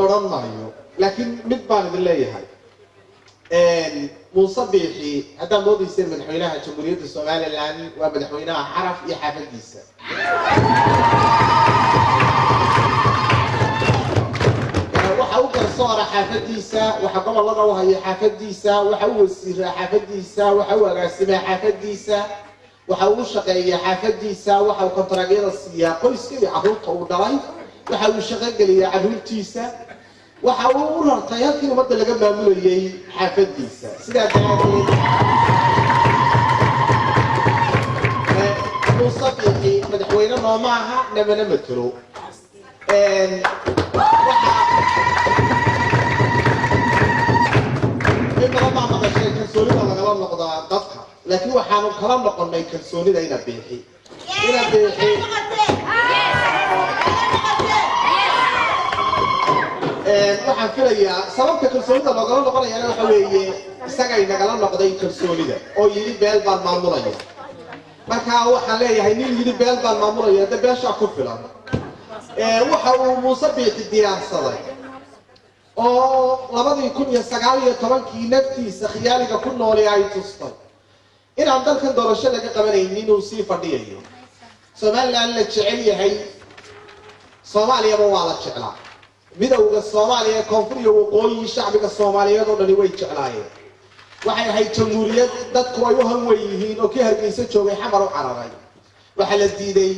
oran maayo laakiin mid baan idin leeyahay Muuse Biixi hadda moodaysan madaxweynaha Jamhuuriyadda Soomaaliland waa madaxweynaha xaraf iyo xaafadiisa waxa uu garsoora xaafadiisa waxa gobolada u haya xaafadiisa waxa uu wasiir xaafadiisa waxa uu agaasima xaafadiisa waxa uu shaqeeyaa xaafadiisa waxa uu kontaraagyada siiyaa qoyska iyo carruurta uu dhalay waxa uu shaqo geliyaa carruurtiisa waxa uu u rartay halkii ummadda laga maamulayay xaafadiisa sidaa daraadeed Muuse Biixi madaxweyne nooma aha namana matalo ما ماشي كنسوليدا لغلا نقدا dadka laakiin waxaanu kala noqonay kalsoonida ina Biixi waxaan filayaa sababta kalsoonida lagala noqonayaa waxa weeye isaga ay nagala noqday kalsoonida oo yiri beel baan maamulaya marka waxaan leeyahay nin yiri beel baan maamulaya dad beesha ku filan waxa uu Muuse Biixi diyaarsaday oo 2019 naftiisa khiyaaliga ku noolay ay tustay in aan dalkan doorasho laga qabanaynin inuu sii fadhiyo Soomaaliland la jecel yahay Soomaaliya waa la jeclaa midowga Soomaaliya koonfuriga waqooyi shacbiga Soomaaliyeed oo dhani way jeclaayeen waxay ahayd jamhuuriyad dadku ay u hanway yihiin oo ka hargeysa joogay xamar u cararay waxa la diiday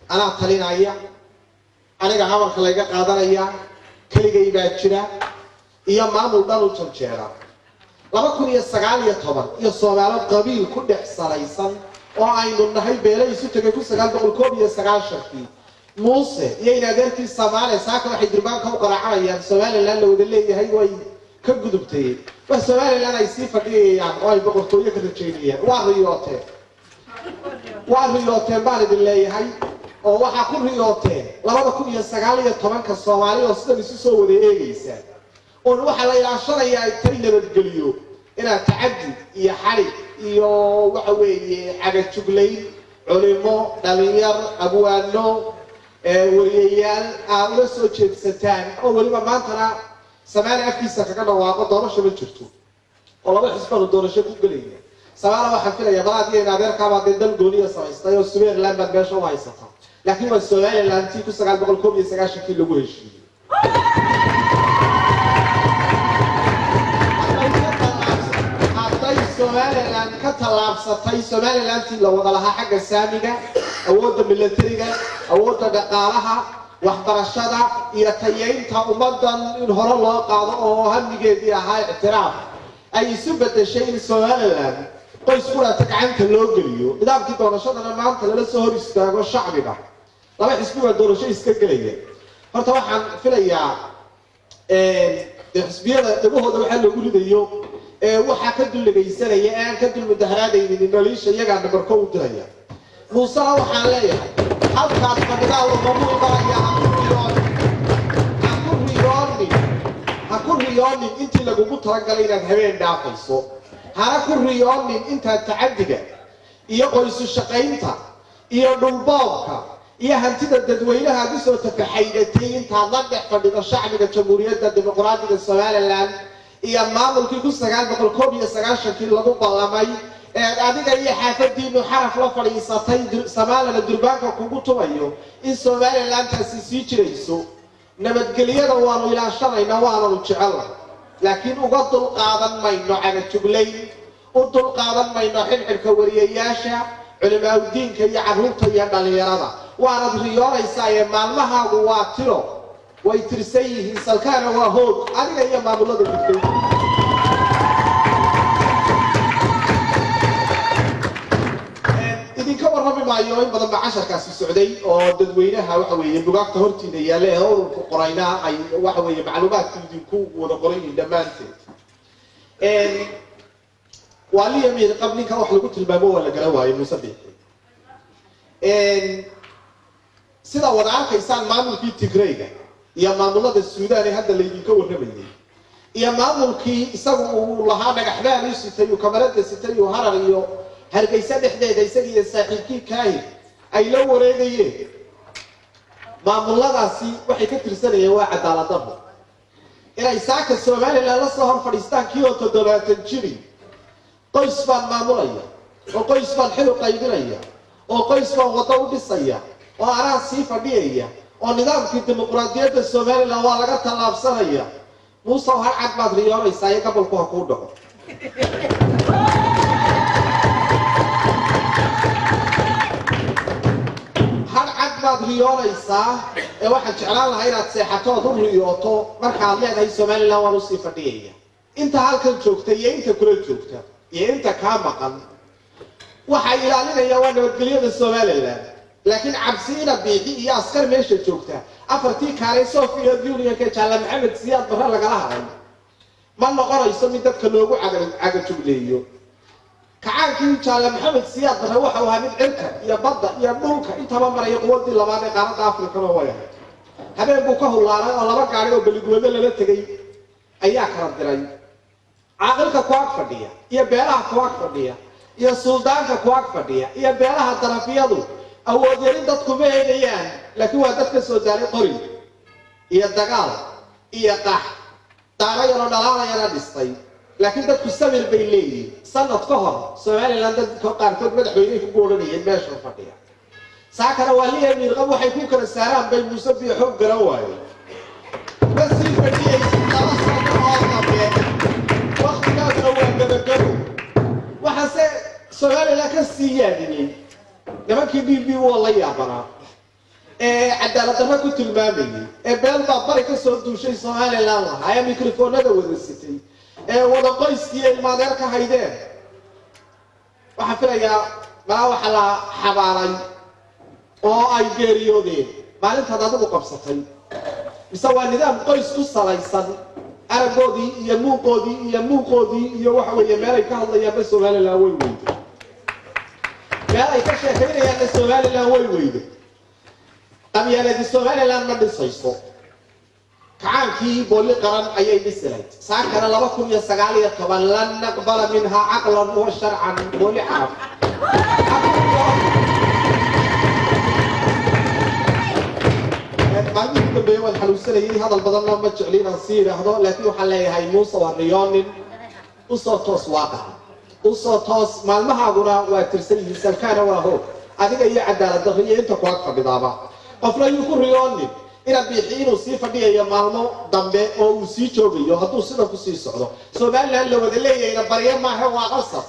ana talinaya aniga habarka laga qaadanaya كليجي باجرة يا مامو دارو تنجرة 2019 يا صومالات قبيل كل حصاريسان وعين النهاي بيلاقي ستة كل سجال دول كوب يا سجال شرقي موسى يا نادرتي الصومال ساكن واحد دربان كم قرعة يا صومال اللي أنا ودللي هاي وين كجدبتي بس صومال اللي أنا يصير فدي يعني واي بقولتوية كده تشيليه واريوته بعد اللي هاي oo waxa ku riyootay 2019 Soomaaliya oo sida isu soo wada eegaysa oo waxa la ilaashanayaa ay tay nabadgeliyo ina tacaddi iyo xarig iyo waxa weeye xaga jugleyn culimo dhalinyar abwaano wariyayaal aan la soo jeedsataan oo waliba maantana Soomaaliya afkiisa kaga dhawaaqo doorasho ma jirto oo laba xisbado doorasho ku galaya Soomaaliya waxa filayaa balaadii adeerka baad dal gooniya samaystay oo Soomaaliland bad meesha u haysata لكن السؤال اللي أنتي كسر على بقولكم يسقى شكل لوجه أعطي السؤال اللي أنت كتلاب سطي السؤال اللي أنتي لو وضعها حاجة سامجة أود ملترية أود دقارها واحضر الشدة يتيين تأمدا إنهار الله قاضي أو هم جدي هاي اعتراف أي سبب الشيء السؤال اللي قيس كلها تكعنت اللوجليو إذا بدي دور الشدة أنا ما أنت لا سهر يستاجر الشعبي ده laba xisbiga doorasho iska galaya horta waxaan filayaa xisbiyada dabahooda waxa lagu lidayo waxa ka duligaysanaya aan ka dul mudaharaadaynin nolosha iyaga nabarko u diraya Muuse waxaan leeyahay halkaas fadhiga oo maamul baraya ha ku riyoonin intii lagu talagalay inaad habeen dhaafayso ha ku riyoonin inta tacaddiga iyo qoysu shaqaynta iyo dhulboobka iyo hantida dadweynaha ku soo tafaxaydatay inta la dhex fadhido shacbiga Jamhuuriyadda Dimuqraadiga Soomaaliland iyo maamulkii ku 1990 lagu ballamay adiga iyo xaafadiinu xaraf la fadhiisatay Soomaaliland durbaanka kugu tumayo in Soomaaliland taasi sii jirayso nabadgelyada waanu ilaashanaynaa waanu jecelahay laakiin uga dul qaadan mayno caga jugleyn u dul qaadan mayno xilxilka wariyayaasha culimada diinka iyo carruurta iyo dhalinyarada waana riyoonaysaa maalmahaagu waa tiro way tirsan yihiin salkaana waa hoog adiga iyo maamulada gudbay idinka warrami maayo in badan bacasharkaasi socday oo dadweynaha waxa weeye bugaagta hortiina yaale oo qorayna ay waxa weeye macluumaadka idinku wada qorayin dhamaanteed wali yamir qablinka wax lagu tilmaamo wala garan waayo Muuse Biixi sida wada arkaysaan maamulkii Tigrayga iyo maamulada Suudaan ee hadda leedinka warramayay iyo maamulkii isagu uu lahaa dhagaxdaan sitay kamarada sitay harar iyo hargeysa dhexdeeda isaga iyo saaxiibkii kaay ay la wareegayeen maamuladaasi waxay ka tirsanayeen waa cadaalad darro inay saaka Soomaaliland la soo hor fadhiistaan kiyo 70 jiri qoys baan maamulaya oo qoys baan xil u qaybinaya oo qoys baan wada u dhisaya oo araan sii fadhiyaya oo nidaamkii dimuqraadiyadda Soomaaliland waa laga tallaabsanaya Muuse har cad baad riyoonaysaa ee gobolku ha ku dhaco har cad baad riyoonaysaa ee waxaan jeclaan lahaa inaad seexato oo riyooto markaad leedahay Soomaaliland waa u sii fadhiyaya inta halkan joogta iyo inta kula joogta iyo inta ka maqan waxa ilaalinaya waa nabadgelyada Soomaaliland laakiin cabsiina biixi iyo askar meesha joogta afartii kaalay Soofiya Union-ka Jaale Maxamed Siyaad Barre laga haray ma noqonayso mid dadka loogu cagajugleeyo kacaankii Jaale Maxamed Siyaad Barre waxa uu ahaa mid cirka iyo badda iyo dhulka intaba maraya quwadii labaad ee qaaradda Afrika oo way habeen buu ka hulaaray oo laba gaari oo baligooda lala tagay ayaa kala diray caaqilka ku ag fadhiya iyo beelaha ku ag fadhiya iyo suldaanka ku ag fadhiya iyo beelaha darafiyadu awood yarin dadku ma helayaan laakiin waa dadka soo daalay qori iyo dagaal iyo qax taariikh oo dhalaanayana dhistay laakiin dadku sabir bay leeyihiin sanad ka hor Soomaaliland dadka qaarkood madaxweynaha ku gooranayeen meesha fadhiya saakana waa leeyahay qab waxay ku kala saaraan bay Muuse biyo xoog garan waayo bas si fadhiyay laba sano oo dambe waqtigaas oo gabagabo waxaase Soomaaliland ka siyaadinay nimankii DB wala yaabana cadaalad darro ku tilmaamayay beel baa bari ka soo duushay Soomaaliland lahaa mikrofoonada wada sitay wada qoyskii ilmaadeer ka haydeen waxa filayaa waxa la xabaaray oo ay geeriyoodeen maalintaad adigu qabsatay mise waa nidaam qoys ku salaysan aragoodii iyo muuqoodii iyo waxa weeye meel ay ka hadlayaan Soomaaliland way weyday meel ay ka sheekaynayaan Soomaaliland way weyday qabyaaladii Soomaaliland ma dhisayso kacaankii booli qaran ayay dhisay saakana 2019 lan naqbala minha aqlan wa shar'an booli carab maalinta dambe waan xaluusanayay hadal badan ma jeclin aan sii raahdo laakiin waxaan leeyahay Muuse waa riyoonin u soo toos waaqa u soo toos maalmahaaguna waa tirsan yihiin salkaana waa hoog adiga iyo cadaalad darro iyo inta ku ag fadhidaaba qofna uu ku riyoonin ina bixiino sii fadhiyayo maalmo dambe oo uu sii joogayo hadduu sida ku sii socdo Soomaaliland la wada leeyahay bariya ma aha waa qasab